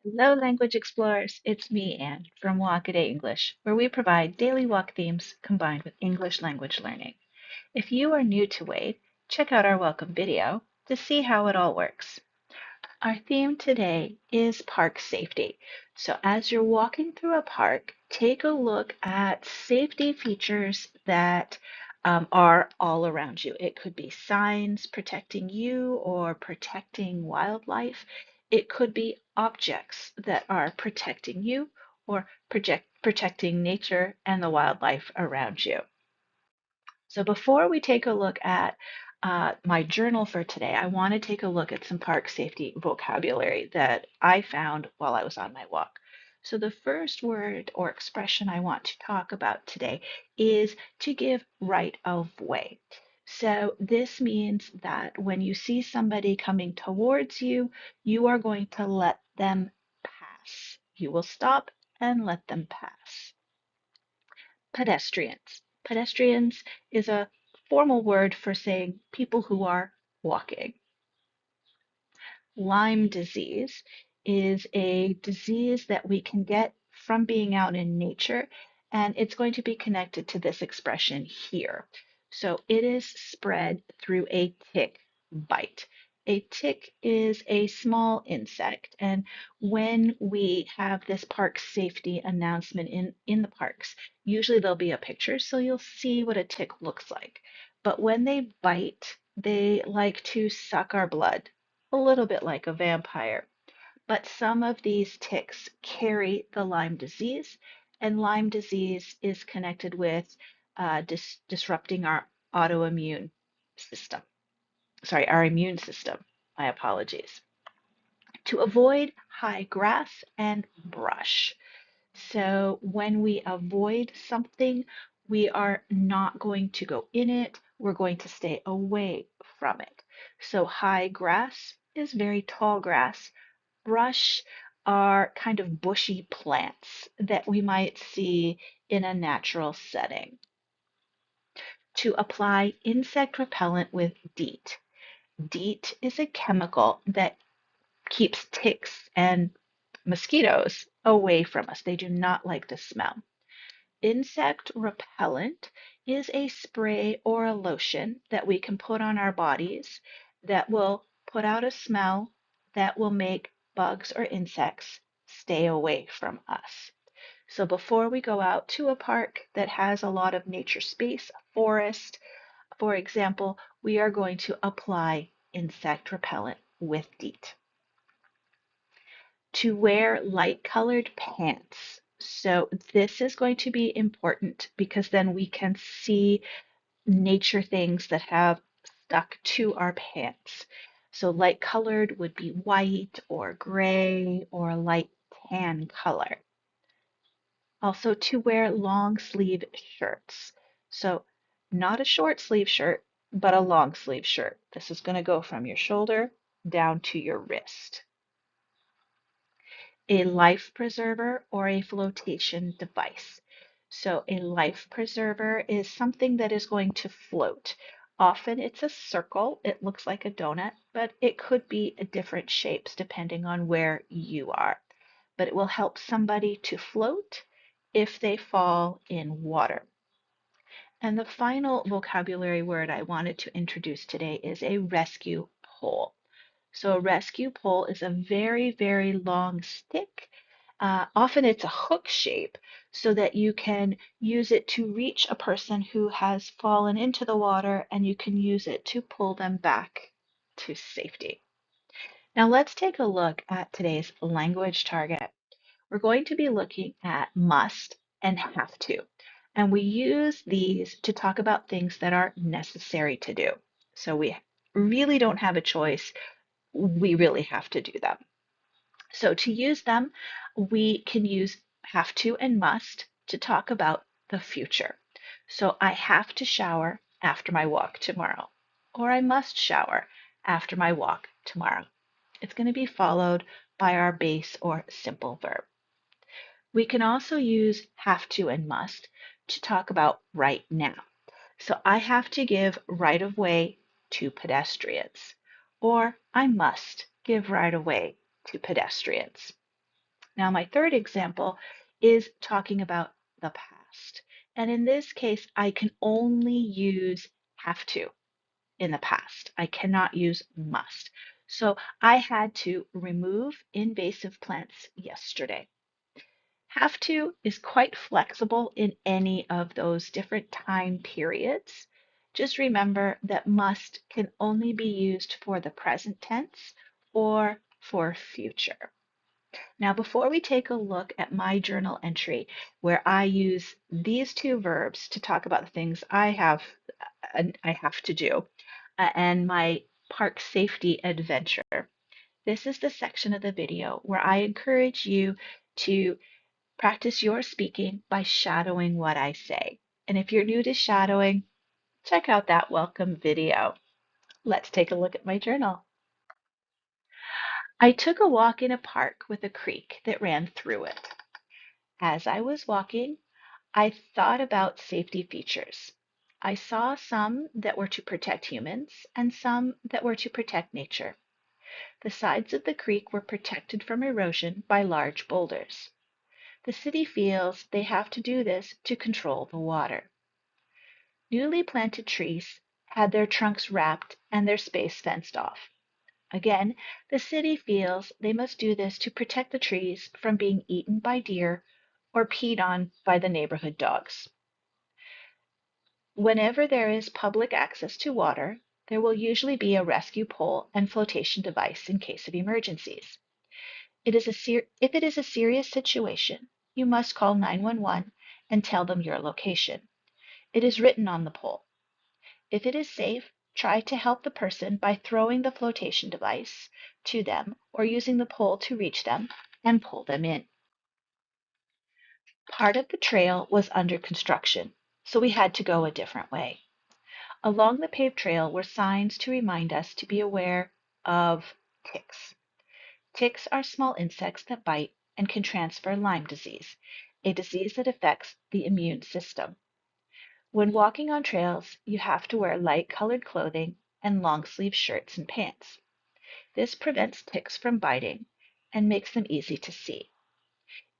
Hello, language explorers. It's me, Anne, from Walk a Day English, where we provide daily walk themes combined with English language learning. If you are new to Wade, check out our welcome video to see how it all works. Our theme today is park safety. So as you're walking through a park, take a look at safety features that are all around you. It could be signs protecting you or protecting wildlife. It could be objects that are protecting you or protecting nature and the wildlife around you. So before we take a look at my journal for today, I want to take a look at some park safety vocabulary that I found while I was on my walk. So the first word or expression I want to talk about today is to give right of way. So this means that when you see somebody coming towards you, you are going to let them pass. You will stop and let them pass. Pedestrians. Pedestrians is a formal word for saying people who are walking. Lyme disease is a disease that we can get from being out in nature, and it's going to be connected to this expression here. So it is spread through a tick bite. A tick is a small insect, and when we have this park safety announcement in the parks, usually there'll be a picture, so you'll see what a tick looks like. But when they bite, they like to suck our blood a little bit like a vampire. But some of these ticks carry the Lyme disease, and Lyme disease is connected with disrupting our autoimmune system. Sorry, our immune system. My apologies. To avoid high grass and brush. So when we avoid something, we are not going to go in it. We're going to stay away from it. So high grass is very tall grass. Brush are kind of bushy plants that we might see in a natural setting. To apply insect repellent with DEET. DEET is a chemical that keeps ticks and mosquitoes away from us. They do not like the smell. Insect repellent is a spray or a lotion that we can put on our bodies that will put out a smell that will make bugs or insects stay away from us. So before we go out to a park that has a lot of nature space, a forest, for example, we are going to apply insect repellent with DEET. To wear light colored pants. So this is going to be important because then we can see nature things that have stuck to our pants. So light colored would be white or gray or light tan color. Also to wear long sleeve shirts. So not a short sleeve shirt, but a long sleeve shirt. This is going to go from your shoulder down to your wrist. A life preserver or a flotation device. So a life preserver is something that is going to float. Often it's a circle, it looks like a donut, but it could be different shapes depending on where you are. But it will help somebody to float if they fall in water. And the final vocabulary word I wanted to introduce today is a rescue pole. So a rescue pole is a very, very long stick. Often it's a hook shape so that you can use it to reach a person who has fallen into the water and you can use it to pull them back to safety. Now let's take a look at today's language target. We're going to be looking at must and have to. And we use these to talk about things that are necessary to do. So we really don't have a choice, we really have to do them. So to use them, we can use have to and must to talk about the future. So I have to shower after my walk tomorrow, or I must shower after my walk tomorrow. It's going to be followed by our base or simple verb. We can also use have to and must to talk about right now. So I have to give right of way to pedestrians, or I must give right of way to pedestrians. Now, my third example is talking about the past. And in this case, I can only use have to in the past. I cannot use must. So I had to remove invasive plants yesterday. Have to is quite flexible in any of those different time periods. Just remember that must can only be used for the present tense or for future. Now, before we take a look at my journal entry, where I use these two verbs to talk about the things I have to do, and my park safety adventure, this is the section of the video where I encourage you to practice your speaking by shadowing what I say. And if you're new to shadowing, check out that welcome video. Let's take a look at my journal. I took a walk in a park with a creek that ran through it. As I was walking, I thought about safety features. I saw some that were to protect humans and some that were to protect nature. The sides of the creek were protected from erosion by large boulders. The city feels they have to do this to control the water. Newly planted trees had their trunks wrapped and their space fenced off. Again, the city feels they must do this to protect the trees from being eaten by deer or peed on by the neighborhood dogs. Whenever there is public access to water, there will usually be a rescue pole and flotation device in case of emergencies. If it is a serious situation, you must call 911 and tell them your location. It is written on the pole. If it is safe, try to help the person by throwing the flotation device to them or using the pole to reach them and pull them in. Part of the trail was under construction, so we had to go a different way. Along the paved trail were signs to remind us to be aware of ticks. Ticks are small insects that bite and can transfer Lyme disease, a disease that affects the immune system. When walking on trails, you have to wear light colored clothing and long sleeve shirts and pants. This prevents ticks from biting and makes them easy to see.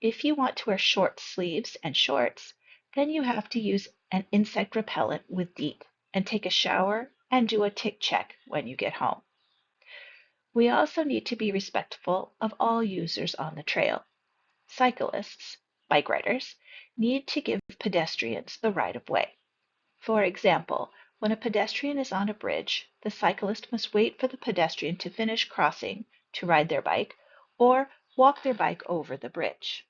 If you want to wear short sleeves and shorts, then you have to use an insect repellent with DEET and take a shower and do a tick check when you get home. We also need to be respectful of all users on the trail. Cyclists, bike riders, need to give pedestrians the right of way. For example, when a pedestrian is on a bridge, the cyclist must wait for the pedestrian to finish crossing to ride their bike or walk their bike over the bridge.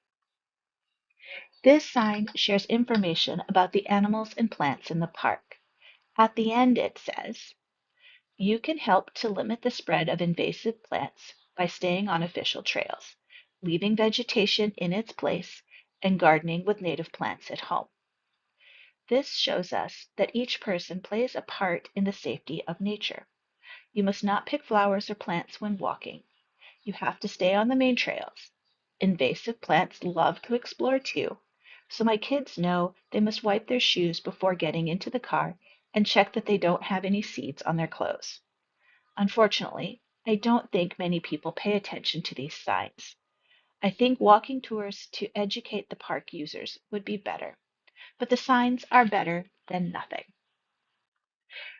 This sign shares information about the animals and plants in the park. At the end, it says, you can help to limit the spread of invasive plants by staying on official trails, leaving vegetation in its place, and gardening with native plants at home. This shows us that each person plays a part in the safety of nature. You must not pick flowers or plants when walking. You have to stay on the main trails. Invasive plants love to explore too, so my kids know they must wipe their shoes before getting into the car and check that they don't have any seeds on their clothes. Unfortunately, I don't think many people pay attention to these signs. I think walking tours to educate the park users would be better, but the signs are better than nothing.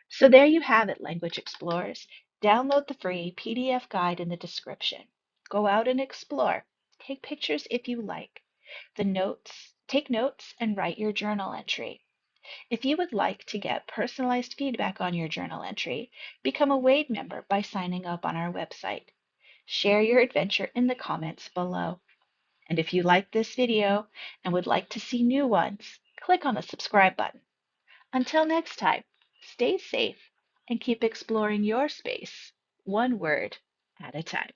So there you have it, Language Explorers. Download the free PDF guide in the description. Go out and explore. Take pictures if you like. Take notes and write your journal entry. If you would like to get personalized feedback on your journal entry, become a Wade member by signing up on our website. Share your adventure in the comments below. And if you like this video and would like to see new ones, click on the subscribe button. Until next time, stay safe and keep exploring your space, one word at a time.